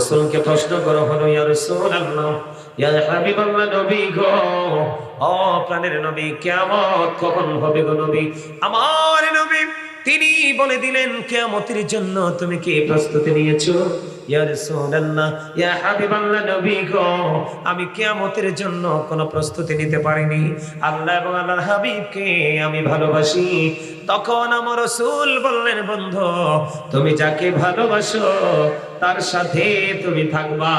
রাসূলকে প্রশ্ন করা হলো, ইয়া রাসূলুল্লাহ, ইয়া হাবিবাল্লাহ, নবী গো, ও প্রাণের নবী, কিয়ামত কখন হবে গো নবী? আমার নবী তিনি বলে দিলেন, কিয়ামতের জন্য তুমি কি প্রস্তুতি নিয়েছো? ইয়া রাসূলুল্লাহ, ইয়া হাবিবাল্লাহ, নবী গো, আমি কিয়ামতের জন্য কোনো প্রস্তুতি নিতে পারিনি। আল্লাহ এবং আল্লাহর হাবিবকে আমি ভালোবাসি। তখন আমার রাসূল বললেন, বন্ধু, তুমি যাকে ভালোবাসো তার সাথে তুমি থাকবা।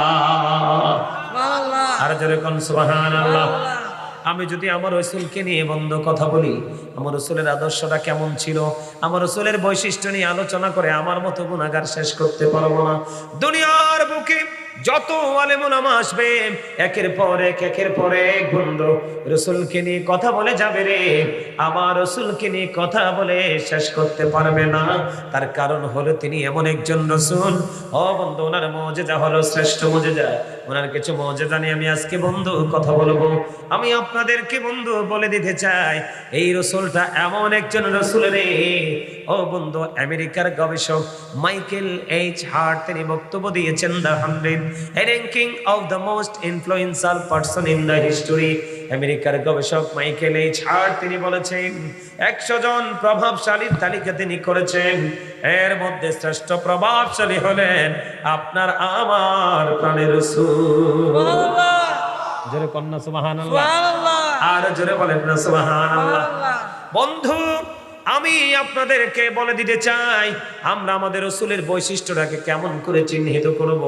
সুবহানাল্লাহ, আর জোরে কোন সুবহানাল্লাহ। সুবহানাল্লাহ। আমি যদি আমার রাসূলকে নিয়ে বন্ধ কথা বলি, আমার রাসূলের আদর্শটা কেমন ছিল, আমার রাসূলের বৈশিষ্ট্য নিয়ে আলোচনা করে আমার মতো গুনাহগার শেষ করতে পারবো না। দুনিয়ার বুকে যত আলেম ওলামা আসবে, একের পর এক বন্ধু রাসূলকে নিয়ে কথা বলে যাবে রে, আমার রাসূলকে নিয়ে কথা বলে শেষ করতে পারবে না। তার কারণ হলো তিনি এমন একজন রাসূল। ও বন্ধু, ওনার মুজিজা হলো শ্রেষ্ঠ মুজিজা। ওনার কিছু মুজিজা নিয়ে আমি আজকে বন্ধু কথা বলবো। আমি আপনাদেরকে বন্ধু বলে দিতে চাই, এই রাসূলটা এমন একজন রাসূল রে। ও বন্ধু, আমেরিকার গবেষক মাইকেল এইচ হার্ট তিনি বক্তব্য দিয়েছেন, the 100 ranking of the most influential person in the history. আমেরিকার গবেষক মাইকেল এইচ হার্ট তিনি বলেছেন, 100 জন প্রভাবশালীর তালিকা তিনি করেছেন। এর মধ্যে শ্রেষ্ঠ প্রভাবশালী হলেন আপনার আমার প্রাণের রাসূল। সুবহানাল্লাহ, জোরে কন্যা সুবহানাল্লাহ, সুবহানাল্লাহ, আর জোরে বলেন না সুবহানাল্লাহ। সুবহানাল্লাহ। বন্ধু, আমি আপনাদেরকে বলে দিতে চাই, আমরা আমাদের রাসূলের বৈশিষ্ট্যটাকে কেমন করে চিহ্নিত করব।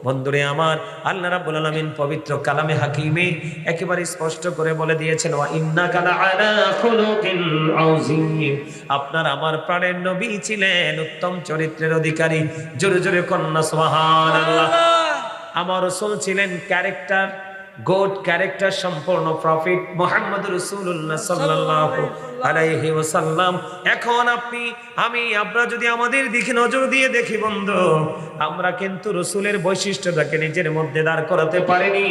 বন্ধুরে আমার, আল্লাহ রাব্বুল আলামিন পবিত্র কালামে হাকিমে একেবারে স্পষ্ট করে বলে দিয়েছেন, ওয়া ইন্নাকা লাআলা খুলুকিন আযীম। আপনার আমার প্রাণের নবী ছিলেন উত্তম চরিত্রের অধিকারী। জোরে জোরে কন্যা সুবহানাল্লাহ। আমার রাসূল ছিলেন ক্যারেক্টার, গুড ক্যারেক্টার সম্পূর্ণ প্রফিট মুহাম্মদুর রাসূলুল্লাহ সাল্লাল্লাহু আলাইহি ওয়াসাল্লাম। এখন আপনি আমি আমরা যদি আমাদের দিকে নজর দিয়ে দেখি বন্ধু, আমরা কিন্তু রাসূলের বৈশিষ্ট্যটাকে নিজের মধ্যে দাঁড় করাতে পারিনি।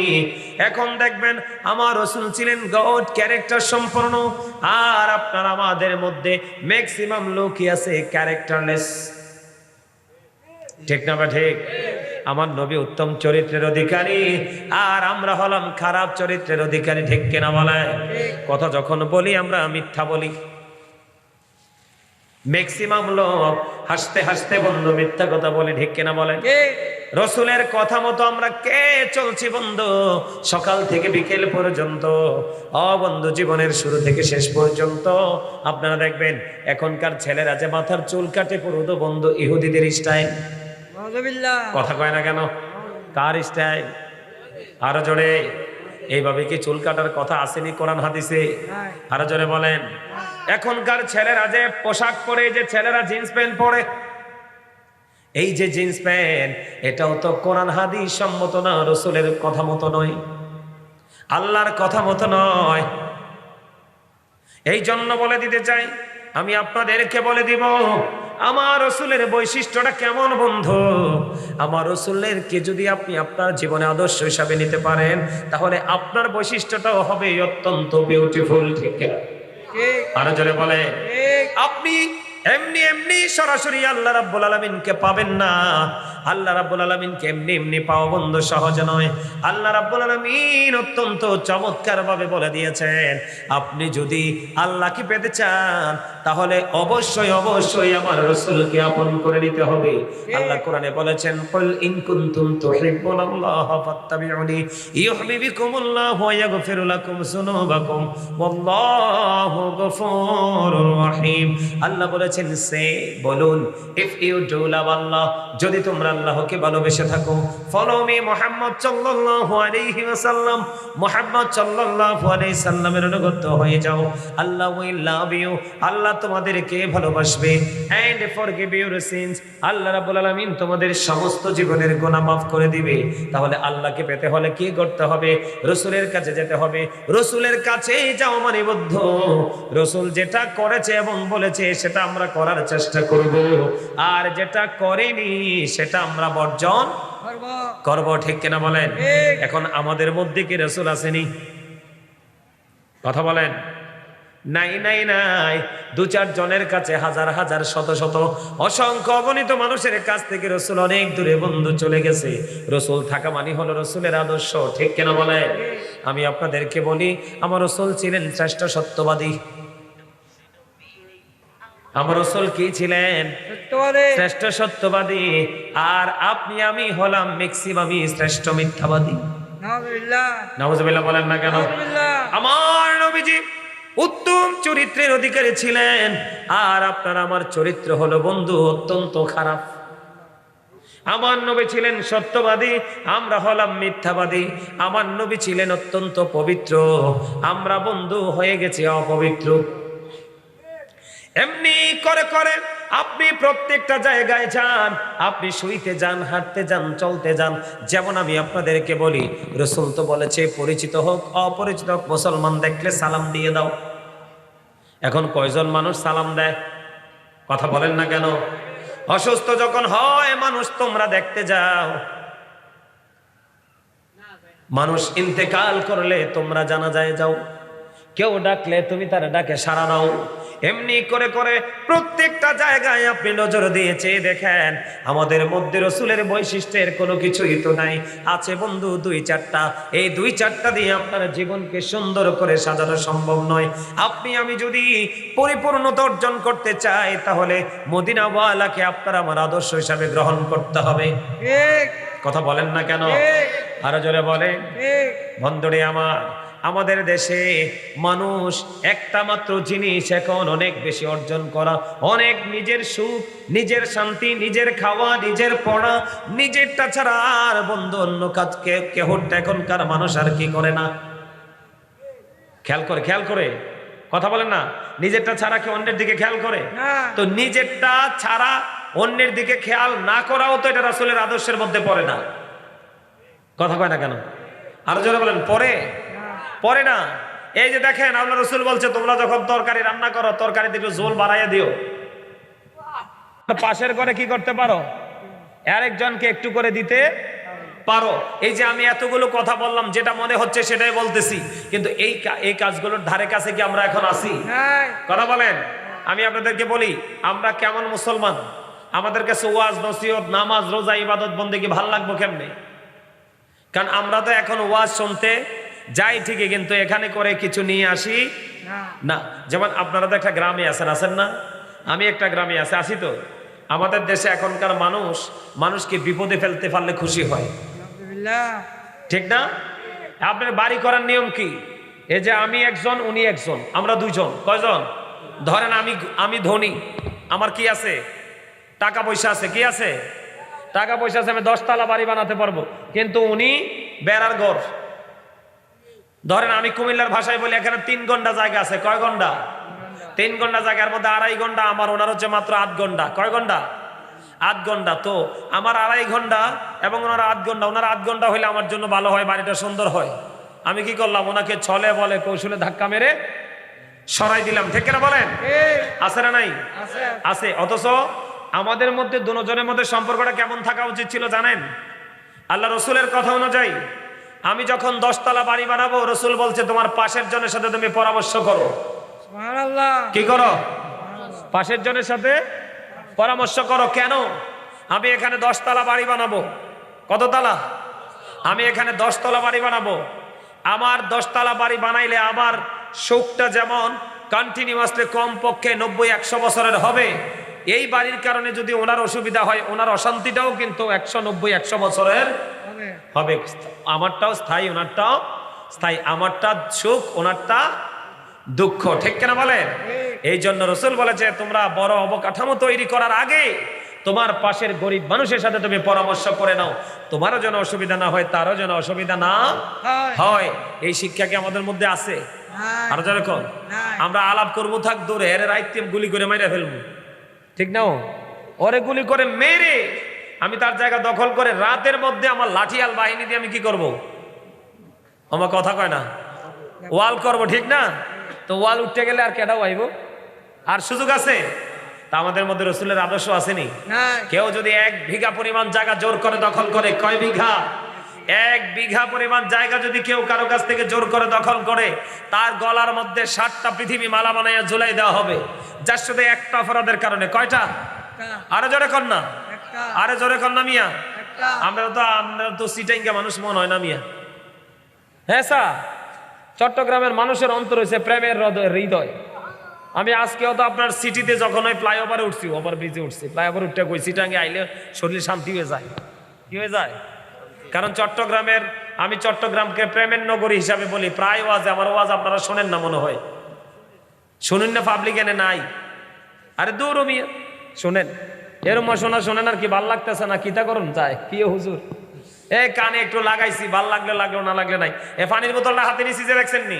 এখন দেখবেন আমার রাসূল ছিলেন গুড ক্যারেক্টার সম্পূর্ণ, আর আপনার আমাদের মধ্যে ম্যাক্সিমাম লোকই আছে ক্যারেক্টারলেস। ঠিক না বা ঠিক? আমার নবী উত্তম চরিত্রের অধিকারী, আর আমরা হলাম খারাপ চরিত্রের অধিকারী। ঠিক কিনা বলে? কথা যখন বলি আমরা মিথ্যা বলি। ম্যাক্সিমাম লোক হাসতে হাসতে বন্ধু মিথ্যা কথা বলে। ঠিক কিনা বলে? রসুলের কথা মতো আমরা কে চলছি বন্ধু? সকাল থেকে বিকেল পর্যন্ত, বন্ধু জীবনের শুরু থেকে শেষ পর্যন্ত আপনারা দেখবেন এখনকার ছেলেরা যে মাথার চুল কাটে পুরো তো বন্ধু ইহুদিদের স্টাইল। কথা কয় না কেন? কার স্টাইল? আরো জোরে, এইভাবে কি চুল কাটার কথা আসেনি কোরআন হাদিসে? আরো জোরে বলেন। এখনকার ছেলেরা যে পোশাক পরে, যে ছেলেরা জিন্স প্যান্ট পরে, এই যে জিন্স প্যান্ট, এটাও তো কোরআন হাদিস সম্মত না, রাসূলের কথা মতো নয়, আল্লাহর কথা মতো নয়। এই জন্য বলে দিতে চাই, আমি আপনাদেরকে বলে দিব আমার রাসূলের বৈশিষ্ট্যটা কেমন বন্ধু। আমার রাসূলের কে যদি আপনি আপনার জীবনে আদর্শ হিসাবে নিতে পারেন, তাহলে আপনার বৈশিষ্ট্যটাও হবে অত্যন্ত বিউটিফুল। ঠিক আরো জোরে বলে। আপনি এমনি এমনি সরাসরি আল্লাহ রাব্বুল আলামিনকে পাবেন না। আল্লাহ রাব্বুল আলামিনকে এমনি এমনি পাওয়া বন্ধু সহজ নয়। আল্লাহ রাব্বুল আলামিন অত্যন্ত চমৎকার ভাবে বলে দিয়েছেন, আপনি যদি আল্লাহকে পেতে চান তাহলে অবশ্যই অবশ্যই আমার রাসূলকে আপন করে নিতে হবে। আল্লাহ কোরআনে বলেছেন, কুল ইন কুনতুম তুহিব্বুনাল্লাহা ফাত্তাবিউনি ইউহিব্বুকুমুল্লাহু ওয়া ইয়াগফির লাকুম যুনুবাকুম ওয়াল্লাহু গফুরুর রহিম। আল্লাহ বলেছেন, সে বলুন, ইফ ইউ ডু লাভ আল্লাহ, যদি তোমরা আল্লাহকে ভালোবেসে থাকো, ফলো মি মুহাম্মদ সাল্লাল্লাহু আলাইহি ওয়াসাল্লাম, মুহাম্মদ সাল্লাল্লাহু আলাইহি সাল্লামের অনুগত হয়ে যাও, আল্লাহ উইল লাভ ইউ, আল্লাহ তোমাদেরকে ভালোবাসবে, এন্ড ফরগিভ ইউর সিনস, আল্লাহ রাব্বুল আলামিন তোমাদের সমস্ত জীবনের গুনাহ মাফ করে দিবে। তাহলে আল্লাহকে পেতে হলে কি করতে হবে? রাসূলের কাছে যেতে হবে। রাসূলের কাছে যাও মানে বদ্ধ, রাসূল যেটা করেছে এবং বলেছে সেটা আমরা করার চেষ্টা করব, আর যেটা করেনি সেটা আমরা বর্জন করব। ঠিক কিনা বলেন? এখন আমাদের মধ্যে কি রাসূল আসেনি? কথা বলেন। নাই নাই নাই, দু চার জনের কাছে, হাজার হাজার শত শত অসংখ্য অগণিত মানুষের কাছ থেকে রসুল অনেক দূরে বন্ধু চলে গেছে। রসুল থাকা মানে হলো রসুলের আদর্শ, ঠিক কেন বলে? আমি আপনাদেরকে বলি, আমার রসুল ছিলেন শ্রেষ্ঠ সত্যবাদী। আমার রসুল কি ছিলেন? সত্যবাদী। শ্রেষ্ঠ সত্যবাদী। আর আপনি আমি হলাম ম্যাক্সিমামই শ্রেষ্ঠ মিথ্যাবাদী। নাউজুবিল্লাহ। নাউজুবিল্লাহ বলেন না কেন? নাউজুবিল্লাহ। আমার নবীজি উত্তম চরিত্রের অধিকারী ছিলেন, আর আপনার আমার চরিত্র হলো বন্ধু অত্যন্ত খারাপ। আমার নবী ছিলেন সত্যবাদী, আমরা হলাম মিথ্যাবাদী। আমার নবী ছিলেন অত্যন্ত পবিত্র, আমরা বন্ধু হয়ে গেছি অপবিত্র। এমনি করে করে আপনি প্রত্যেকটা জায়গায় যান, আপনি শুইতে যান, হাঁটতে যান, চলতে যান। যেমন আমি আপনাদেরকে বলি, রসুল তো বলেছে পরিচিত হোক অপরিচিত হোক, মুসলমান দেখলে সালাম দিয়ে দাও। এখন কয়জন মানুষ সালাম দেয়? কথা বলেন না কেন? অসুস্থ যখন হয় মানুষ, তোমরা দেখতে যাও। মানুষ ইন্তেকাল করলে তোমরা জানাজায় যাও। কেউ ডাকলে তুমি তার ডাকে সাড়া দাও। এমনি করে করে প্রত্যেকটা জায়গায় আপনি নজর দিয়েছে দেখেন, আমাদের মধ্যে রসুলের বৈশিষ্ট্যের কোনো কিছুই তো নাই। আছে বন্ধু দুই চারটা, এই দুই চারটা দিয়ে আপনার জীবনকে সুন্দর করে সাজানো সম্ভব নয়। আপনি আমি যদি পরিপূর্ণতা অর্জন করতে চাই, তাহলে মদিনাওয়ালাকে আপনার আমার আদর্শ হিসাবে গ্রহণ করতে হবে। ঠিক। কথা বলেন না কেন? ঠিক। আরো জোরে বলেন। ঠিক। বন্ধুরে আমার, আমাদের দেশে মানুষ একটা মাত্র জিনিস এখন অনেক বেশি অর্জন করা, অনেক নিজের সুখ, নিজের শান্তি, নিজের খাওয়া, নিজের পড়া, নিজেরটা ছাড়া আর বন্ধু অন্য কাজকে কেহটা এখনকার মানুষ আর কি করে না? খেয়াল করে কথা বলেন না। নিজেরটা ছাড়া কি অন্যের দিকে খেয়াল করে? না। তো নিজেরটা ছাড়া অন্যের দিকে খেয়াল না করাও তো এটা রাসূলের আদর্শের মধ্যে পড়ে না। কথা কয় না কেন? আরো জোরে বলেন, পড়ে না। এই যে দেখেন, আল্লাহ রসুল বলছে তোমরা যখন তরকারি রান্না করো, তরকারিতে একটু ঝোল বাড়াইয়া দিও। পাশের ঘরে কি করতে পারো? আরেকজনকে একটু করে দিতে পারো। এই যে আমি এতগুলো কথা বললাম, যেটা মনে হচ্ছে সেটাই বলতেছি, কিন্তু এই কাজগুলোর ধারে কাছে কি আমরা এখন আছি? কথা বলেন। আমি আপনাদেরকে বলি, আমরা কেমন মুসলমান? আমাদের কাছে ওয়াজ, নসিহত, নামাজ, রোজা, ইবাদত, বন্দেগী ভাল লাগবো কেমনে? কারণ আমরা তো এখন ওয়াজ শুনতে যাই ঠিকই, কিন্তু এখানে করে কিছু নিয়ে আসি না। যেমন আপনারা তো একটা গ্রামে আছেন না? আমি একটা গ্রামে আসি তো। আমাদের দেশে এখনকার মানুষকে বিপদে ফেলতে পারলে খুশি হয়, ঠিক না? আপনার বাড়ি করার নিয়ম কি? এই যে আমি একজন, উনি একজন, আমরা দুইজন। কয়জন? ধরেন আমি ধনী, আমার কি আছে? টাকা পয়সা আছে। কি আছে? টাকা পয়সা আছে, আমি 10 তলা বাড়ি বানাতে পারবো, কিন্তু উনি বেড়ার ঘর। ধরেন আমি কুমিল্লার ভাষায় বলি, এখানে 3 ঘন্টা জায়গা আছে। কয় ঘন্টা? 3 ঘন্টা জায়গার মধ্যে 2.5 ঘন্টা আমার, ওনার হচ্ছে মাত্র 8 ঘন্টা। কয় ঘন্টা? 8 ঘন্টা। তো আমার 2.5 ঘন্টা এবং ওনার 8 ঘন্টা। ওনার 8 ঘন্টা হলে আমার জন্য ভালো হয়, বাড়িটা সুন্দর হয়। আমি কি করলাম? ওনাকে ছলে বলে কৌশলে ধাক্কা মেরে সরাই দিলাম। ঠিক না বলেন? আছে না নাই? আছে। অথচ আমাদের মধ্যে দুজনের মধ্যে সম্পর্কটা কেমন থাকা উচিত ছিল জানেন? আল্লাহ রসুলের কথা অনুযায়ী আমি যখন 10 তলা বাড়ি বানাবো, রসুল বলছে তোমার পাশের জনের সাথে তুমি পরামর্শ করো। কি করো? পাশের জনের সাথে পরামর্শ করো। কেন? আমি এখানে 10 তলা বাড়ি বানাবো। কত তলা? আমি এখানে 10 তলা বাড়ি বানাবো। আমার 10 তলা বাড়ি বানাইলে আমার সুখটা যেমন কন্টিনিউয়াসলি কমপক্ষে 90-100 বছরের হবে, এই বাড়ির কারণে যদি ওনার অসুবিধা হয়, ওনার অশান্তিটাও কিন্তু 190-100 বছরের হবে। আমারটাও স্থায়ী, ওনারটাও স্থায়ী। আমারটা সুখ, ওনারটা দুঃখ। ঠিক কিনা বলেন? এই জন্য রসুল বলেছে তোমরা বড় অবকাঠামো তৈরি করার আগে তোমার পাশের গরিব মানুষের সাথে তুমি পরামর্শ করে নাও, তোমারও যেন অসুবিধা না হয়, তারও যেন অসুবিধা না হয়। এই শিক্ষা কি আমাদের মধ্যে আছে? আর যেরকম আমরা আলাপ করবো থাক দূরে, এর রাইতে গুলি করে মেরে ফেলবো, ঠিক না? ওরে গুলি করে মেরে আমি তার জায়গা দখল করে রাতের মধ্যে আমার লাঠিয়াল বাহিনী দিয়ে আমি কি করব? আমার কথা কয় না, ওয়াল করব, ঠিক না? তো ওয়াল উঠতে গেলে আর কেডাও আইব? আর সুযোগ আছে? তা আমাদের মধ্যে রসুলের আদর্শ আসেনি? কেউ যদি 1 বিঘা পরিমাণ জায়গা জোর করে দখল করে, কয় বিঘা? 1 বিঘা পরিমাণ জায়গা যদি কেউ কারো কাছ থেকে জোর করে দখল করে, তার গলার মধ্যে 7টা পৃথিবী মালা বানাইয়া ঝুলাই দেওয়া হবে, যার শুধু একটা অপরাধের কারণে। কয়টা? আরে জোরে কর না, আরে জোরে কর না মিয়া। আমরা তো সিটাইঙ্গা মানুষ মনে হয় না মিয়া। হ্যাঁ স্যার, চট্টগ্রামের মানুষের অন্তর হয়েছে প্রেমের হৃদয়। আমি আজকেও তো আপনার সিটিতে যখন ওই ফ্লাইওভারে উঠছি, ওভার ব্রিজে উঠছি, ফ্লাইওভার উঠতে কই সিটাঙ্গে আইলে শরীর শান্তি হয়ে যায়। কি হয়ে যায়? কারণ আমি চট্টগ্রামকে প্রেমের নগরী হিসাবে বলি। প্রায় ওয়াজে, আমার ওয়াজ আপনারা শোনেন না মনে হয়, শুনুন না, পাবলিক এনে নাই। আরে দূর মিয়া, শোনেন, এরম শোনেন আর কি, ভাল লাগতেছে না, কিতা করুন যায় কি হুজুর, কানে একটু লাগাইছি, ভাল লাগলে লাগলো, না লাগলে নাই। পানির বোতলটা হাতে নিছি যে, দেখছেন নি?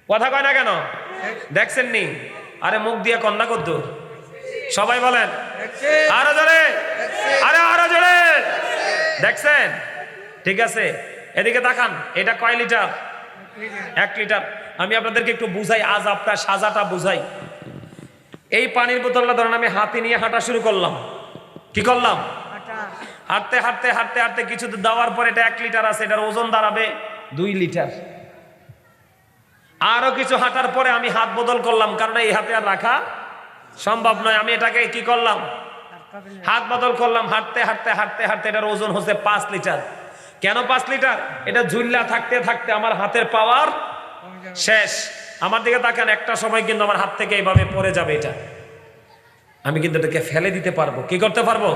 কথা কয় না কেন? দেখছেন নি? আরে মুখ দিয়ে কন্যা কদ্দ, সবাই বলেন আরো জোরে, আরে আরো জোরে। দেখছেন? ঠিক আছে, এদিকে তাকান। এটা কয় লিটার? 1 লিটার। আমি আপনাদেরকে একটু বুঝাই, আজ আপনার সাজাটা বুঝাই। এই পানির বোতলটা ধরেন আমি হাতে নিয়ে হাঁটা শুরু করলাম। কি করলাম? হাঁটতে হাঁটতে হাঁটতে হাঁটতে কিছু দেওয়ার পর এটা 1 লিটার আছে, এটার ওজন দাঁড়াবে 2 লিটার। আরো কিছু হাঁটার পরে আমি হাত বদল করলাম, কারণ এই হাতে আর রাখা সম্ভব নয়। আমি এটাকে কি করলাম? হাত বদল করলাম। হাঁটতে হাঁটতে হাঁটতে হাঁটতে এটার ওজন হচ্ছে 5 লিটার। কেন 5 লিটার? এটা ঝুল্লা থাকতে থাকতে আমার হাতের পাওয়ার শেষ। আমার দিকে তাকান, একটা সময় কিন্তু আমার হাত থেকে এইভাবে পড়ে যাবে এটা। আমি কিন্তু এটাকে ফেলে দিতে পারবো। কি করতে পারবো?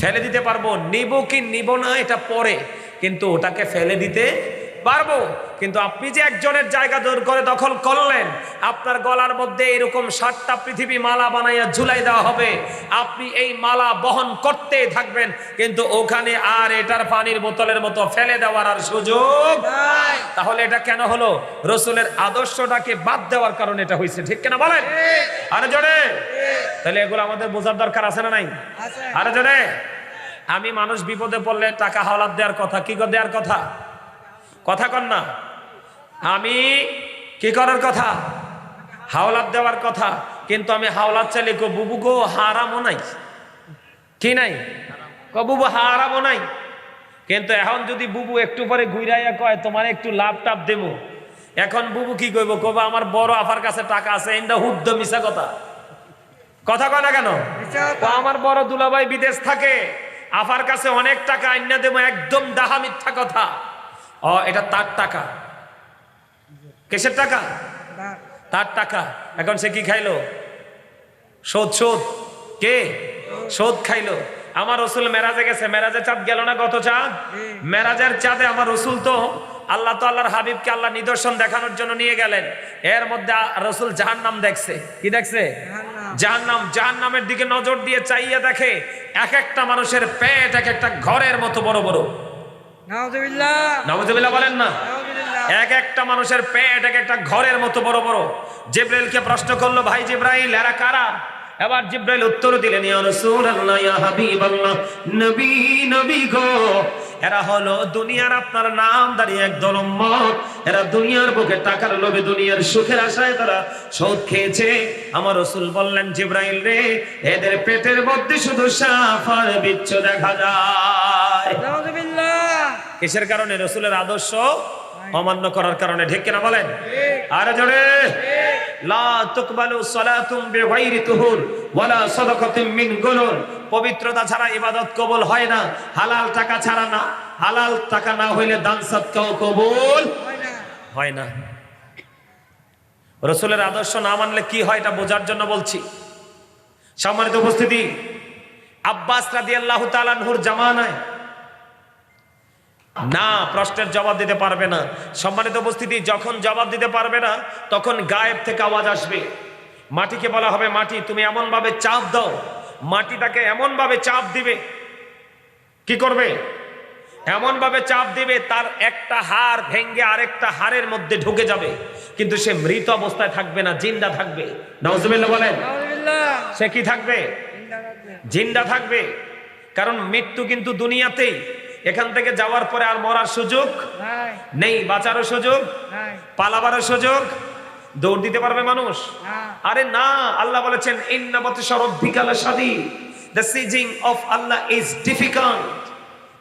ফেলে দিতে পারবো। নিব কি নিব না এটা পরে, কিন্তু ওটাকে ফেলে দিতে পারবো। কিন্তু আপনি যে একজনের জায়গা জোর করে দখল করলেন, আপনার গলার মধ্যে এরকম 7টা পৃথিবী মালা বানাইয়া ঝুলাই দেওয়া হবে। আপনি এই মালা বহন করতে থাকবেন, কিন্তু ওখানে আর এটার পানির বোতলের মতো ফেলে দেওয়ার আর সুযোগ নাই। তাহলে এটা কেন হলো? রসুলের আদর্শটাকে বাদ দেওয়ার কারণে এটা হয়েছে। ঠিক কিনা বলেন? আরে জোরে। তাহলে এগুলো আমাদের বোঝার দরকার আছে না নাই? আরে জোরে। আমি মানুষ বিপদে পড়লে টাকা হাওলাত দেওয়ার কথা, কি করে দেওয়ার কথা? কথা কন না। আমি কি করার কথা? হাওলাত দেওয়ার কথা। কিন্তু আমি হাওলাত চাইলে কো বুবু গো হারামও নাই, কি নাই? ক বুবু হারামও নাই। কিন্তু এখন যদি বুবু একটু পরে ঘুরাইয়া কয় তোমার একটু লাভ টাপ দেবো, এখন বুবু কি কইব? কব আমার বড় আফার কাছে টাকা আছে। এটা হুদ্দ মিশা কথা। কথা কয় না কেন? আমার বড় দুলাভাই বিদেশ থাকে, আফার কাছে অনেক টাকা আইনা দেবো, একদম ডাহা মিথ্যা কথা। এটা তার টাকা। কিসের টাকা? তার টাকা। এখন সে কি খাইলো? শোধ। কে? শোধ খাইলো। আমার রসুল মেরাজে গেছে, মেরাজের চাঁদ গেল না? গত চাঁদ, মেরাজের চাঁদে আমার রসুল তো আল্লাহর হাবিবকে আল্লাহ নিদর্শন দেখানোর জন্য নিয়ে গেলেন। এর মধ্যে রসুল জাহান্নাম দেখছে। কি দেখছে? জাহান্নামের দিকে নজর দিয়ে চাইয়া দেখে এক একটা মানুষের পেট এক একটা ঘরের মতো বড় বড়। নাউজুবিল্লাহ বলেন না? এক একটা মানুষের পেট এক একটা ঘরের মতো বড় বড়। জিবরাইলকে প্রশ্ন করলো, ভাই জিবরাইল এরা কারা? এবার জিবরাইল উত্তর দিলেন, ইয়া রাসূলুল্লাহ, ইয়া হাবিবাল্লাহ, নবী গো, এরা হলো দুনিয়ার আপনার নামধারী একদল উম্মত। এরা দুনিয়ার বুকে টাকার লোভে, দুনিয়ার সুখের আশায় তারা সুদ খেয়েছে। আমার রাসূল বললেন, জিবরাইল রে, এদের পেটের মধ্যে শুধু সাপ আর বিচ্ছু দেখা যায়। কিসের কারণে? রাসূলের আদর্শ অমান্য করার কারণে। ঠিক কিনা বলেন? আরে জোরে। লা তুকবালু সালাতুম বিগাইরি তুহুর ওয়ালা সাদাকাতুম মিন গুলুল। পবিত্রতা ছাড়া ইবাদত কবুল হয় না। হালাল টাকা ছাড়া না, হালাল টাকা না হইলে দান সদকাও কবুল হয় না। রাসূলের আদর্শ না মানলে কি হয় এটা বোঝার জন্য বলছি। সম্মানিত উপস্থিতি, আব্বাস রাদিয়াল্লাহু তাআলা আনহুর জামানায় না প্রশ্নের জবাব দিতে পারবে না। সম্মানিত উপস্থিতি, যখন জবাব দিতে পারবে না তখন গায়েব থেকে আওয়াজ আসবে। মাটিকে বলা হবে, মাটি তুমি এমন ভাবে চাপ দাও, মাটিটাকে এমন ভাবে চাপ দিবে, কি করবে? এমন ভাবে চাপ দিবে তার একটা হাড় ভেঙে আরেকটা হাড়ের মধ্যে ঢুকে যাবে, কিন্তু সে মৃত অবস্থায় থাকবে না, জিন্দা থাকবে। নাউজুবিল্লাহ বলেন। সে কি থাকবে? জিন্দা থাকবে। কারণ মৃত্যু কিন্তু দুনিয়াতেই, এখান থেকে যাওয়ার পরে আর মরার সুযোগ নেই, বাঁচারও সুযোগ, পালাবারও সুযোগ। দৌড় দিতে পারবে মানুষ? আরে না। আল্লাহ বলেছেন, ইন্না বাতশা রাব্বিকা লাশাদীদ, the sieging of Allah is difficult.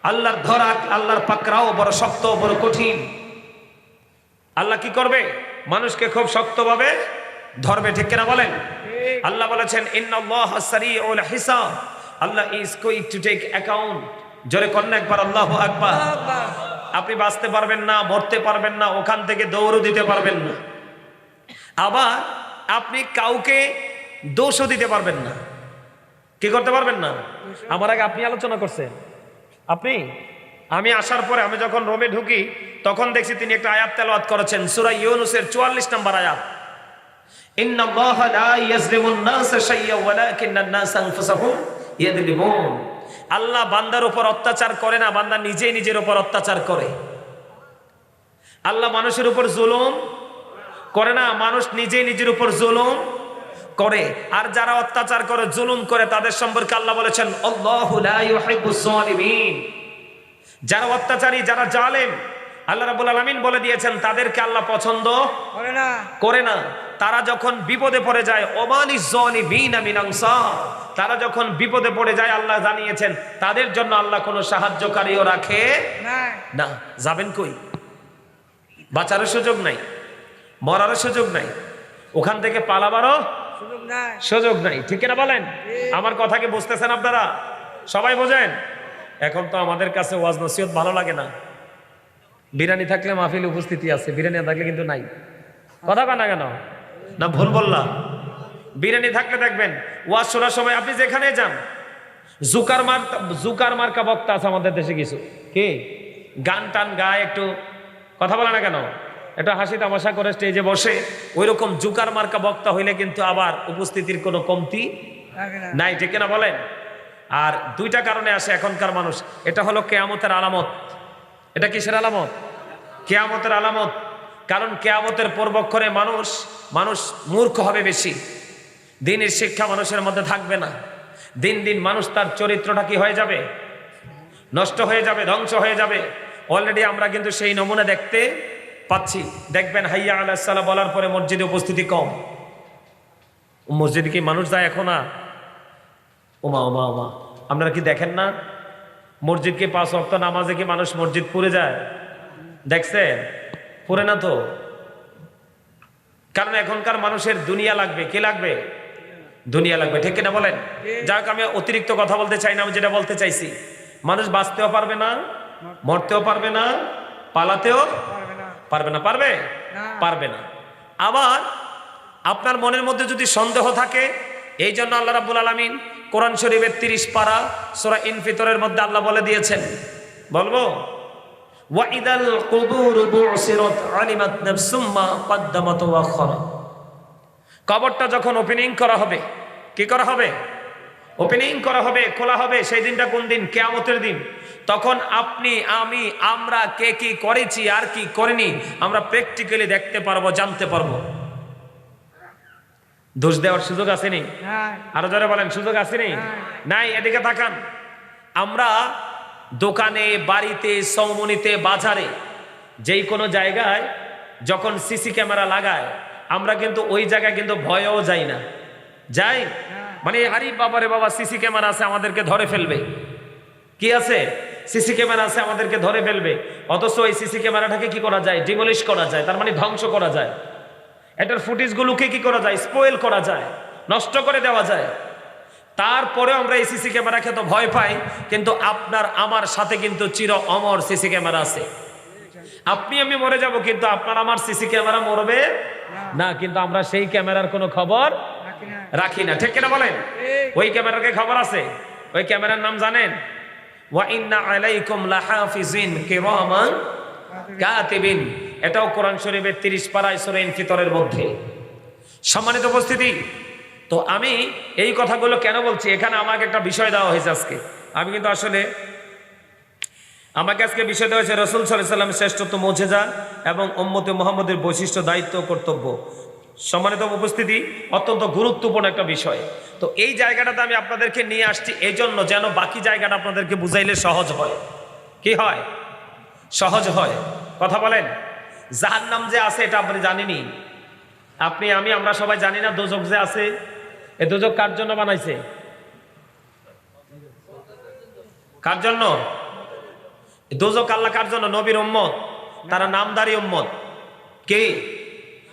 আল্লাহর ধরা, আল্লাহর পাকড়াও বড় শক্ত, বড় কঠিন। আল্লাহ কি করবে? মানুষকে খুব শক্তভাবে ধরবে, ঠিক কিনা বলেন? আল্লাহ বলেছেন ইন্নাল্লাহা সারিউল হিসাব, আল্লাহ is quick to take account. জোরে কন্যা একবার আল্লাহু আকবার। আপনি বাঁচতে পারবেন না, মরতে পারবেন না, ওখান থেকে দৌড় দিতে পারবেন না, আবার আপনি কাউকে দোষও দিতে পারবেন না। কি করতে পারবেন না? আমার আগে আপনি আলোচনা করছেন, আমি আসার পরে আমি যখন রোমে ঢুকি তখন দেখছি তিনি একটা আয়াত তেলাওয়াত করেছেন, সূরা ইউনূসের 44 নম্বর আয়াত। ইন্নাল্লাহা লা ইয়াজলিমুন নাসা শাইয়্যান ওয়ালাকিন্নান নাসা আনফুসাহুম ইয়াযলিমুন। আল্লাহ বান্দার উপর অত্যাচার করে না, বান্দা নিজেই নিজের উপর অত্যাচার করে। আল্লাহ মানুষের উপর জুলুম করে না, মানুষ নিজেই নিজের উপর জুলুম করে। আর যারা অত্যাচার করে, জুলুম করে, তাদের সম্পর্কে আল্লাহ বলেছেন আল্লাহু লা ইউহিব্বুজ জালিমিন। যারা অত্যাচারী, যারা জালেম, আল্লাহ রাব্বুল আলামিন বলে দিয়েছেন তাদেরকে আল্লাহ পছন্দ করে না। তারা যখন বিপদে পড়ে যায়, ওমালিজ জালিমিনা মিন আনসার, তারা যখন বিপদে পড়ে যায় আল্লাহ জানিয়েছেন তাদের জন্য আল্লাহ কোনো সাহায্যকারীও রাখে না। যাবেন কই? বাঁচারও সুযোগ নাই, মরারও সুযোগ নাই, ওখান থেকে পালাবারও সুযোগ নাই, ঠিক না বলেন? আমার কথা কি বুঝতেছেন আপনারা? সবাই বোঝেন? এখন তো আমাদের কাছে ওয়াজ নসিহত ভালো লাগে না। বিরিয়ানি থাকলে মাহফিল উপস্থিতি আছে, বিরিয়ানি না থাকলে কিন্তু নাই। কথা কয় না কেন? না ভুল বললাম? বিরিয়ানি থাকলে দেখবেন ওয়াজ শোনার সময় আপনি যেখানে যান, জুকার মার্কা বক্তা আছে আমাদের দেশে কিছু, কি গান টান গায়, একটু কথা বলে না কেন, একটু হাসি তামাশা করে স্টেজে বসে, ওই রকম জুকার মার্কা বক্তা হইলে কিন্তু আবার উপস্থিতির কোনো কমতি নাই, ঠিক না বলেন? আর দুইটা কারণে আসে এখনকার মানুষ। এটা হলো কিয়ামতের আলামত। এটা কিসের আলামত? কিয়ামতের আলামত। কারণ কিয়ামতের পূর্বক্ষণে মানুষ মূর্খ হবে বেশি, দিনের শিক্ষা মানুষের মধ্যে থাকবে না। দিন দিন মানুষ তার চরিত্রটা কি হয়ে যাবে? নষ্ট হয়ে যাবে, ধ্বংস হয়ে যাবে। অলরেডি আমরা কিন্তু সেই নমুনা দেখতে পাচ্ছি। দেখবেন হাইয়া আলাস সালাহ বলার পরে মসজিদে উপস্থিতি কম। মসজিদে কি মানুষ যায় এখন? না, ওমা ওমা ওমা, আপনারা কি দেখেন না? মসজিদকে 5 ওয়াক্ত নামাজে কি মানুষ মসজিদ পুরে যায়? দেখছেন? পুরে না তো। কারণ এখনকার মানুষের দুনিয়া লাগবে। কি লাগবে? দুনিয়া লাগবে, ঠিক কিনা বলেন? যাক, আমি অতিরিক্ত কথা বলতে চাই না। আমি যেটা বলতে চাইছি, মানুষ বাঁচতেও পারবে না, মরতেও পারবে না, পালাতেও পারবে না। পারবে না। আবার আপনার মনের মধ্যে যদি সন্দেহ থাকে, এই জন্য আল্লাহ রাব্বুল আলামিন কোরআন শরীফের 30 পারা সূরা ইনফিতরের মধ্যে আল্লাহ বলে দিয়েছেন, বলবো ওয়াইদাল কুবুর বুসিরাত আলিমাত নাফসুম মা কদ্দামাত ওয়া আখারাত। কবরটা যখন ওপেনিং করা হবে, কি করা হবে? ওপেনিং করা হবে, খোলা হবে। সেই দিনটা কোন দিন? কিয়ামতের দিন। তখন আপনি, আমি, আমরা কে কি করেছি আর কি করিনি আমরা প্র্যাকটিক্যালি দেখতে পারবো, জানতে পারবো। দোষ দেওয়ার সুযোগ আসেনি? আরো জোরে বলেন, সুযোগ আসেনি? নাই। এদিকে তাকান। আমরা দোকানে, বাড়িতে, সৌমনিতে, বাজারে, যেই কোনো জায়গায় যখন সিসি ক্যামেরা লাগায়, আমরা কিন্তু ওই জায়গায় কিন্তু ভয়েও যাই না। যাই মানে আরে বাবারে বাবা, সিসি ক্যামেরা আছে, আমাদেরকে ধরে ফেলবে। কি আছে? সিসি ক্যামেরা আছে, আমাদেরকে ধরে ফেলবে। অথচ ওই সিসি ক্যামেরাটাকে কি করা যায়? ডিমলিশ করা যায়, তার মানে ধ্বংস করা যায়। এটার ফুটেজগুলোকে কি করা যায়? স্পয়েল করা যায়, নষ্ট করে দেওয়া যায়। তারপরে আমরা এই সিসি ক্যামেরাকে তো ভয় পাই, কিন্তু আপনার আমার সাথে কিন্তু চির অমর সিসি ক্যামেরা আছে। আপনি আমি মরে যাব, কিন্তু আপনার আমার সিসি ক্যামেরা মরবে না। কিন্তু আমরা সেই ক্যামেরার কোনো খবর রাখি না, ঠিক কিনা বলেন? ওই ক্যামেরার কি খবর আছে? ওই ক্যামেরার নাম জানেন? ওয়া ইন্না আলাইকুম লাহাফিজিন কিরামান কাতিবিন। এটাও কোরআন শরীফের 30 পারায় সূরা ইনফিতরের মধ্যে। সম্মানিত উপস্থিতি, তো আমি এই কথাগুলো কেন বলছি? এখানে আমাকে একটা বিষয় দেওয়া হয়েছে আজকে। আমি কিন্তু আসলে আমাকে আজকে বিষয় দেওয়া হয়েছে রাসূল সাল্লাল্লাহু আলাইহি ওয়াসাল্লামের শ্রেষ্ঠত্ব, মুজিজা এবং উম্মতে মুহাম্মদের বৈশিষ্ট্য, দায়িত্ব, কর্তব্য। সম্মানিত উপস্থিতি, অত্যন্ত গুরুত্বপূর্ণ একটা বিষয়। তো এই জায়গাটাতে আমি আপনাদেরকে নিয়ে আসছি এই জন্য, যেন বাকি জায়গাটা আপনাদেরকে বুঝাইলে সহজ হয়। কি হয়? সহজ হয়। কথা বলেন। জাহান্নাম যে আছে এটা আপনি জানেনই, আপনি, আমি, আমরা সবাই জানি না। দোজক যে আছে, এই দোজক কার জন্য বানাইছে? কার জন্য? দোজক আল্লাহ কার জন্য? নবীর উম্মত, তারা নামদারি উম্মত। কে?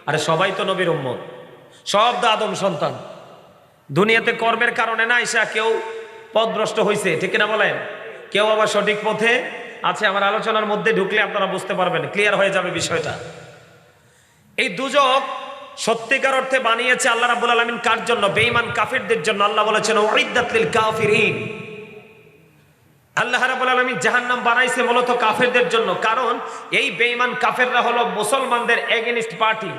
আরে সবাই তো নবীর উম্মত, সব তো আদম সন্তান। দুনিয়াতে কর্মের কারণে না এসে কেউ পথভ্রষ্ট হয়েছে, ঠিক না বলেন? কেউ আবার সঠিক পথে আছে। আমার আলোচনার মধ্যে ঢুকলে আপনারা বুঝতে পারবেন, ক্লিয়ার হয়ে যাবে বিষয়টা। এই দুজক সত্যিকার অর্থে বানিয়েছে আল্লাহ রাব্বুল আলামিন কার জন্য? বেঈমান কাফিরদের জন্য। আল্লাহ বলেছেন উইদ্দাত লিল কাফিরিন। আল্লাহ রাব্বুল আলামিন জাহান্নাম বানাইছে মূলত কাফেরদের জন্য, কারণ এই বেঈমান কাফেররা হলো মুসলমানদের এগেইনস্ট পার্টি।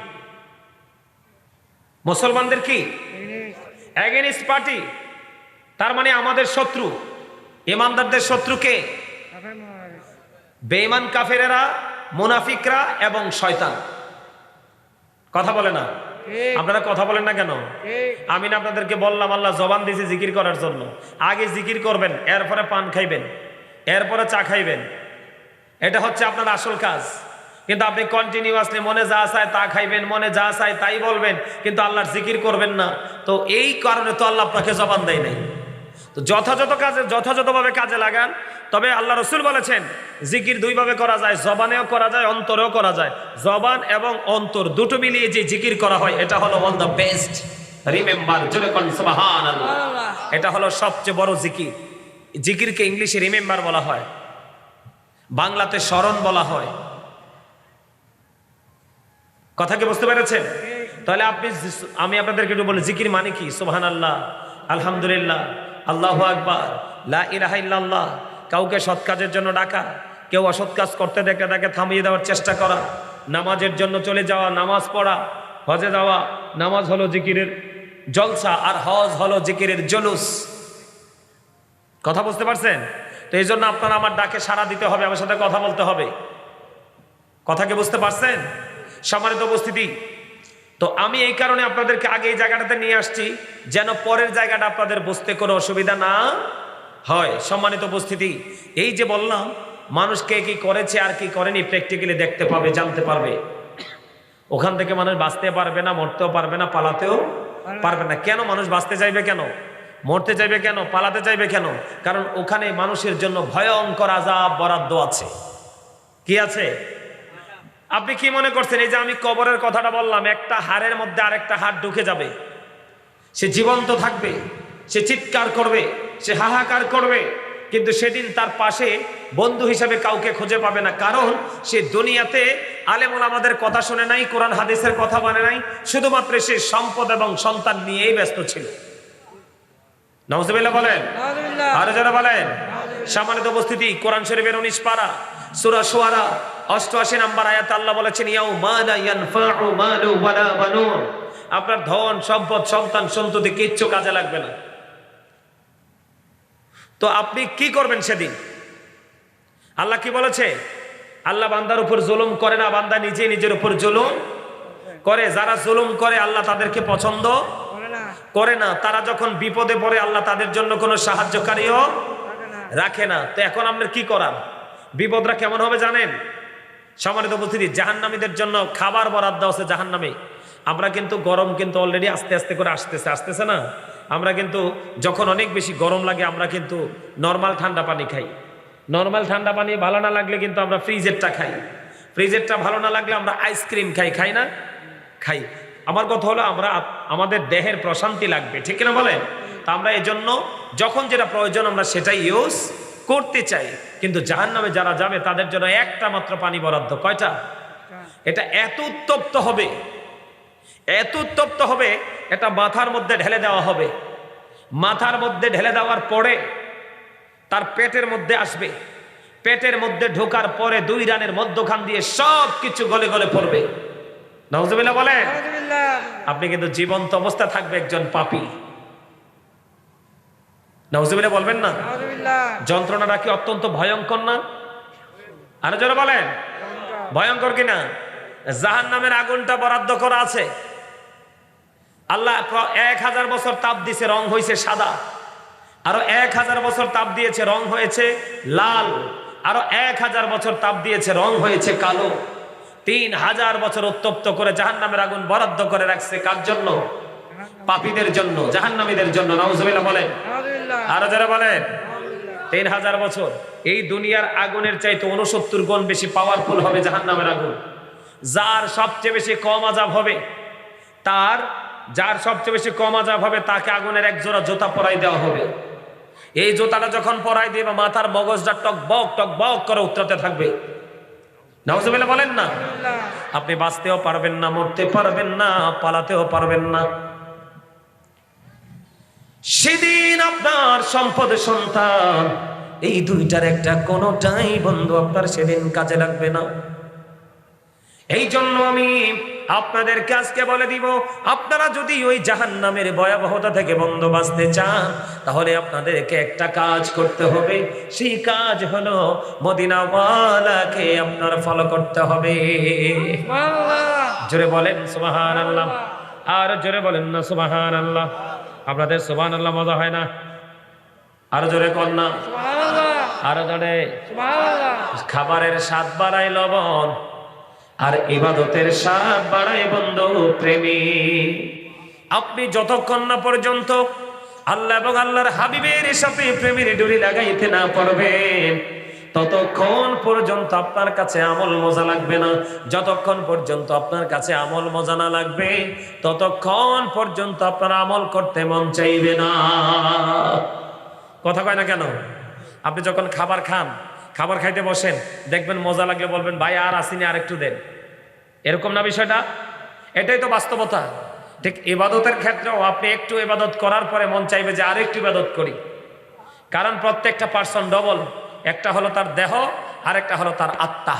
মুসলমানদের কি? Against party. তার মানে আমাদের শত্রু। ইমানদারদের শত্রু কে? বেঈমান কাফেরেরা, মুনাফিকরা এবং শয়তান। কথা বলে না? আপনারা কথা বলেন না কেন? আমি না আপনাদেরকে বললাম আল্লাহ জবান দিয়েছে জিকির করার জন্য। আগে জিকির করবেন, এরপরে পান খাইবেন, এরপরে চা খাইবেন। এটা হচ্ছে আপনার আসল কাজ। কিন্তু আপনি কন্টিনিউয়াসলি মনে যা চায় তা খাইবেন, মনে যা চায় তাই বলবেন, কিন্তু আল্লাহর জিকির করবেন না। তো এই কারণে তো আল্লাহ আপনাকে জবান দেয় নাই। তো যথাযথ কাজে যথাযথভাবে কাজে লাগান। তবে আল্লাহ রসুল বলেছেন জিকির দুইভাবে করা যায়, জবানেও করা যায়, অন্তরেও করা যায়। জবান এবং অন্তর দুটো মিলিয়ে যে জিকির করা হয় এটা হলো অল দ্য বেস্ট। রিমেম্বার, জোরে কোন সুবহানাল্লাহ। এটা হলো সবচেয়ে বড় জিকির। জিকিরকে ইংলিশে রিমেম্বার বলা হয়, বাংলাতে স্মরণ বলা হয়। কথা কি বুঝতে পেরেছেন? তাহলে আমি আপনাদেরকে একটু বলি জিকির মানে কি? সুবহানাল্লাহ, আলহামদুলিল্লাহ, আল্লাহু আকবার, লা ইলাহা ইল্লাল্লাহ। কাউকে সৎ কাজের জন্য ডাকা, কেউ অসৎ কাজ করতে দেখে তাকে থামিয়ে দেওয়ার চেষ্টা করা, নামাজের জন্য চলে যাওয়া, নামাজ পড়া, হজে যাওয়া। নামাজ হলো জিকিরের জলসা আর হজ হলো জিকিরের জলুস। কথা বুঝতে পারছেন? তো এই জন্য আপনারা আমার ডাকে সাড়া দিতে হবে, আমার সাথে কথা বলতে হবে। কথা কি বুঝতে পারছেন? সম্মানিত উপস্থিতি, তো আমি এই কারণে আপনাদেরকে আগে এই জায়গাটাতে নিয়ে আসছি যেন পরের জায়গাটা আপনাদের বুঝতে কোনো অসুবিধা না হয়। সম্মানিত উপস্থিতি, এই যে বললাম মানুষ কে কি করেছে আর কি করেনি প্র্যাকটিক্যালি দেখতে পাবে, জানতে পারবে। ওখান থেকে মানুষ বাঁচতে পারবে না, মরতেও পারবে না, পালাতেও পারবে না। কেন মানুষ বাঁচতে চাইবে? কেন মরতে চাইবে? কেন পালাতে চাইবে? কেন? কারণ ওখানে মানুষের জন্য ভয়ঙ্কর আযাব বরাদ্দ আছে। কি আছে? আপনি কি মনে করছেন এই যে আমি কবরের কথাটা বললাম, একটা হাড়ের মধ্যে আরেকটা হাড় ঢুকে যাবে, সে জীবন্ত থাকবে, সে চিৎকার করবে, সে হাহাকার করবে, কিন্তু সেদিন তার পাশে বন্ধু হিসাবে কাউকে খুঁজে পাবে না। কারণ সে দুনিয়াতে আলেম ওলামাদের কথা শুনে নাই, কোরআন হাদিসের কথা মানে নাই, শুধুমাত্র সে সম্পদ এবং সন্তান নিয়েই ব্যস্ত ছিল। নাউজুবিল্লাহ বলেন, আরো যারা বলেন। সম্মানিত উপস্থিতি, কোরআন শরীফের 19 পারা সূরা শুআরা 88 নম্বর আয়াতে আল্লাহ বলেছেন ইয়াউমা লা ইয়ানফাউ মালু ওয়ালা বানুন। আপনার ধন সম্পদ সন্তান সন্ততি কিচ্ছু কাজে লাগবে না। তো আপনি কি করবেন সেদিন? আল্লাহ কি বলেছে? আল্লাহ বান্দার উপর জুলুম করে না, বান্দা নিজে নিজের উপর জুলুম করে। যারা জুলুম করে আল্লাহ তাদেরকে পছন্দ করে না। তারা যখন বিপদে পড়ে আল্লাহ তাদের জন্য কোনো সাহায্যকারীও রাখে না। তো এখন আপনার কি করার? বিপদরা কেমন হবে জানেন? সম্মানিত উপস্থিতি, জাহান্নামীদের জন্য খাবার বরাদ্দ আছে জাহান্নামে। আমরা কিন্তু গরম কিন্তু অলরেডি আস্তে আস্তে করে আসতেছে না? আমরা কিন্তু যখন অনেক বেশি গরম লাগে আমরা কিন্তু নর্মাল ঠান্ডা পানি খাই। নর্মাল ঠান্ডা পানি ভালো না লাগলে কিন্তু আমরা ফ্রিজেরটা খাই। ফ্রিজেরটা ভালো না লাগলে আমরা আইসক্রিম খাই না? খাই। আমার কথা হলো আমাদের দেহের প্রশান্তি লাগবে, ঠিক না বলেন? তা আমরা এই জন্য যখন যেটা প্রয়োজন আমরা সেটাই ইউজ করতে চাই। কিন্তু জাহান্নামে যারা যাবে তাদের জন্য একটা মাত্র পানি বরাদ্দ। কয়টা? এটা এত উত্তপ্ত হবে, এত উত্তপ্ত হবে, এটা মাথার মধ্যে ঢেলে দেওয়া হবে। মাথার মধ্যে ঢেলে দেওয়ার পরে তার পেটের মধ্যে আসবে। পেটের মধ্যে ঢোকার পরে 2 রানের মধ্যখান দিয়ে সব কিছু গলে গলে পড়বে। নাউজুবিল্লাহ বলেন। আপনি কিন্তু জীবন্ত অবস্থা থাকবে একজন পাপী। নাউজুবিল্লাহ বলবেন না? যন্ত্রণাটা কি অত্যন্ত ভয়ঙ্কর না? আরো যারা বলেন ভয়ঙ্কর কিনা? জাহান্নামের আগুনটা বরাদ্দ করা আছে। আল্লাহ 1000 বছর তাপ দিয়েছে, রং হয়েছে সাদা। আরো 1000 বছর তাপ দিয়েছে, রং হয়েছে লাল। আরো 1000 বছর তাপ দিয়েছে, রং হয়েছে কালো। 3000 বছর উত্তপ্ত করে জাহান্নামের আগুন বরাদ্দ করে রাখছে। কার জন্য? পাপীদের জন্য, জাহান্নামীদের জন্য। নাউজুবিল্লাহ বলেন। আরো যারা বলেন 3000 বছর। এই দুনিয়ার আগুনের চাইতে 69 গুণ বেশি পাওয়ারফুল হবে জাহান্নামের আগুন। যার সবচেয়ে বেশি কম আযাব হবে তাকে আগুনের এক জোড়া জুতা পরাই দেওয়া হবে। এই জুতাটা যখন পরাই দিবে মাথার মগজটা টক বক করে উত্তরাতে থাকবে। নাউজুবিল্লাহ বলেন না। আপনি বাঁচতেও পারবেন না, মরতে পারবেন না, পালাতেও পারবেন না। সেদিন আপনার সম্পদ সন্তান এই দুইটার একটা কোনোটাই বন্ধু আপনার সেদিন কাজে লাগবে না। এই জন্য আমি আপনাদেরকে আজকে বলে দিব, আপনারা যদি ওই জাহান্নামের ভয়াবহতা থেকে বন্ধ বাঁচতে চান তাহলে আপনাদেরকে একটা কাজ করতে হবে। সেই কাজ হলো মদিনাওয়ালাকে আপনার ফলো করতে হবে। জোরে বলেন সুবহানাল্লাহ, আর জোরে বলেন না সুবহানাল্লাহ। আপনাদের সুবহানাল্লাহ মজা হয় না? আরো জোরে কর না, আরো জোরে। খাবারের স্বাদ বাড়ায় লবণ, আর ইবাদতের স্বাদ বাড়ায় বন্ধু প্রেমী। আপনি যতক্ষণ না পর্যন্ত আল্লাহ এবং আল্লাহর হাবিবের সাথে প্রেমের ডোরি লাগাইতে না পারবেন ততক্ষণ পর্যন্ত আপনার কাছে আমল মজা লাগবে না। যতক্ষণ পর্যন্ত আপনার কাছে আমল মজা না লাগবে ততক্ষণ পর্যন্ত আপনার আমল করতে মন চাইবে না। কথা কয় না কেন? আপনি যখন খাবার খান, খাবার খাইতে বসেন, দেখবেন মজা লাগলে বলবেন ভাই আর আসিনি, আর একটু দেন। এরকম না বিষয়টা? এটাই তো বাস্তবতা। ঠিক ইবাদতের ক্ষেত্রেও আপনি একটু ইবাদত করার পরে মন চাইবে যে আর একটু ইবাদত করি। কারণ প্রত্যেকটা পার্সন ডবল। একটা হলো তার দেহ, আর একটা হলো তার আত্মা।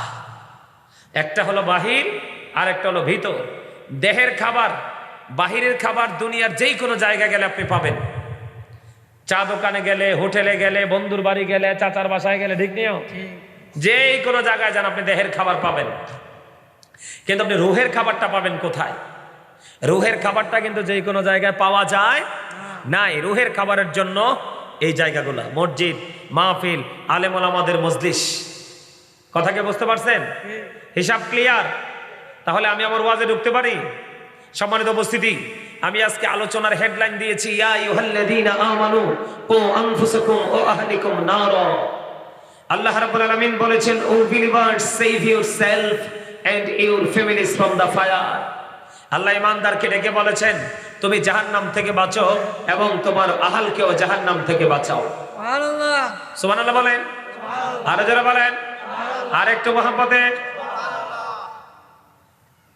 একটা হলো বাহির, আর একটা হলো ভিতর। দেহের খাবার, বাহিরের খাবার দুনিয়ার যেই কোনো জায়গায় গেলে আপনি পাবেন। চা দোকানে গেলে, হোটেলে গেলে, বন্ধুর বাড়ি গেলে, চাচার বাসায় গেলে, ঠিক নিও, যেই কোনো জায়গায় যান আপনি দেহের খাবার পাবেন। কিন্তু আপনি রুহের খাবারটা পাবেন কোথায়? রুহের খাবারটা কিন্তু যেই কোনো জায়গায় পাওয়া যায় নাই। রুহের খাবারের জন্য এই জায়গাগুলো মসজিদ, মাহফিল, আলেম ওলামাদের মজলিস। কথা কি বুঝতে পারছেন? হিসাব ক্লিয়ার? তাহলে আমি আমার ওয়াজে ঢুকতে পারি? সম্মানিত উপস্থিতি, আমি আজকে আলোচনার হেডলাইন দিয়েছি ইয়া আইয়ুহাল্লাযীনা আমানু কু আনফুসাকুম ওয়া আহলিকুম নারা। আল্লাহ রাব্বুল আলামিন বলেছেন, O believers, save yourself and your families from the fire. আল্লাহ ঈমানদারকে ডেকে বলেছেন তুমি জাহান্নাম থেকে বাঁচো এবং তোমার আহলকেও জাহান্নাম থেকে বাঁচাও। সুবহানাল্লাহ, সুবহানাল্লাহ বলেন, আরো জোরে বলেন, আর একটু মহব্বতে।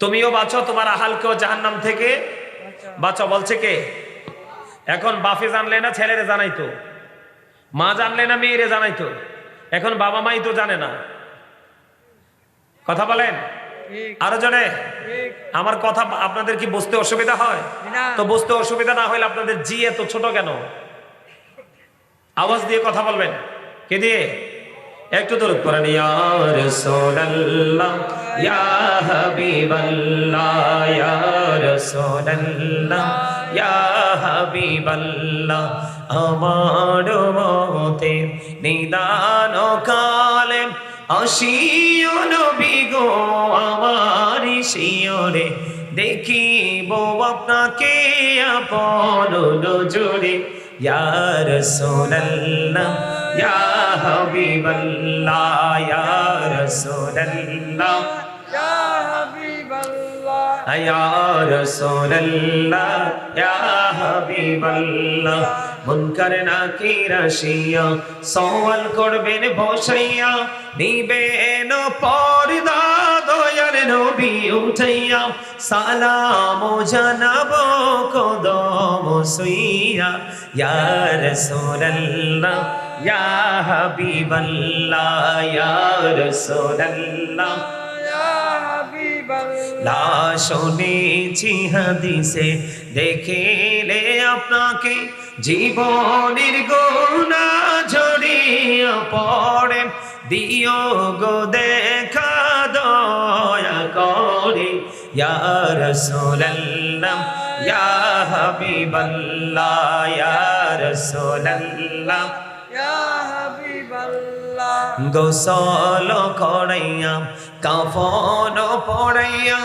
তুমিও বাঁচো, তোমার আহলকেও জাহান্নাম থেকে বাঁচাও। বলছে কে? এখন বাপে জানলে না ছেলেরে জানাইতো, মা জানলে না মেয়েরে জানাইতো, এখন বাবা মাই তো জানে না। কথা বলেন, আরো জোরে। আমার কথা আপনাদের কি বুঝতে অসুবিধা হয়? তো বুঝতে অসুবিধা না হলে আপনাদের জি এত ছোট কেন? আওয়াজ দিয়ে কথা বলবেন। কে দিয়ে? একটু দরুদ পড়েন। ইয়া রাসূলুল্লাহ ইয়া হাবিবাল্লাহ ইয়া রাসূলুল্লাহ ইয়া হাবিবাল্লাহ। আমার মতে নিদান কালে আসিও নবী গো আমার শিয়রে, দেখিব আপনাকে আপন নজরে। ইয়া রাসূলুল্লাহ ইয়া হাবিবাল্লাহ ইয়া রাসূলুল্লাহ ইয়া হাবিবাল্লাহ ইয়া রাসূলুল্লাহ ইয়া হাবিবাল্লাহ। মুনকার নাকির আসিয়া সওয়াল করবেন বসাইয়া, নিবেন পর্দা দয়ার নবী উঠাইয়া, সালাম জানাবো কদম সুইয়া। ইয়া রাসূলুল্লাহ ইয়া হাবিবাল্লাহ ইয়া রাসূলুল্লাহ ইয়া হাবিবাল্লাহ। লা শুনেছি হাদিসে দেখিলে আপনাকে জীবনের গুনাহ ঝরিয়া পড়ে, দিও গো দেখা দয়া করে। ইয়া রাসূলুল্লাহ ইয়া হাবিবাল্লাহ ইয়া রাসূলুল্লাহ ইয়া হাবিবাল্লাহ। গোসল করাইয়া কাফন পড়াইয়া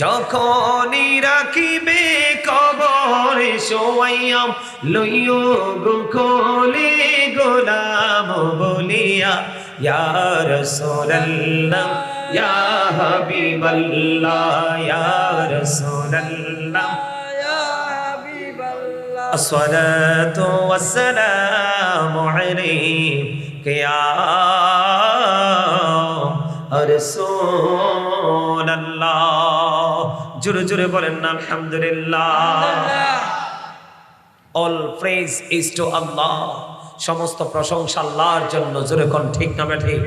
যখনই রাখিবে কবর ঘরে শোয়াইয়া লইও গো কোলে গোলাম বলিয়া ইয়া রাসূলুল্লাহ ইয়া হাবিবাল্লাহ ইয়া রাসূলুল্লাহ ইয়া হাবিবাল্লাহ আসসালাতু ওয়াসসালামু আলাইকা ইয়া রাসূলুল্লাহ। জোরে জোরে বলেন না আলহামদুলিল্লাহ। অল প্রেজ ইজ টু আল্লাহ, সমস্ত প্রশংসা আল্লাহর জন্য। জোরে কোন ঠিক না ঠিক?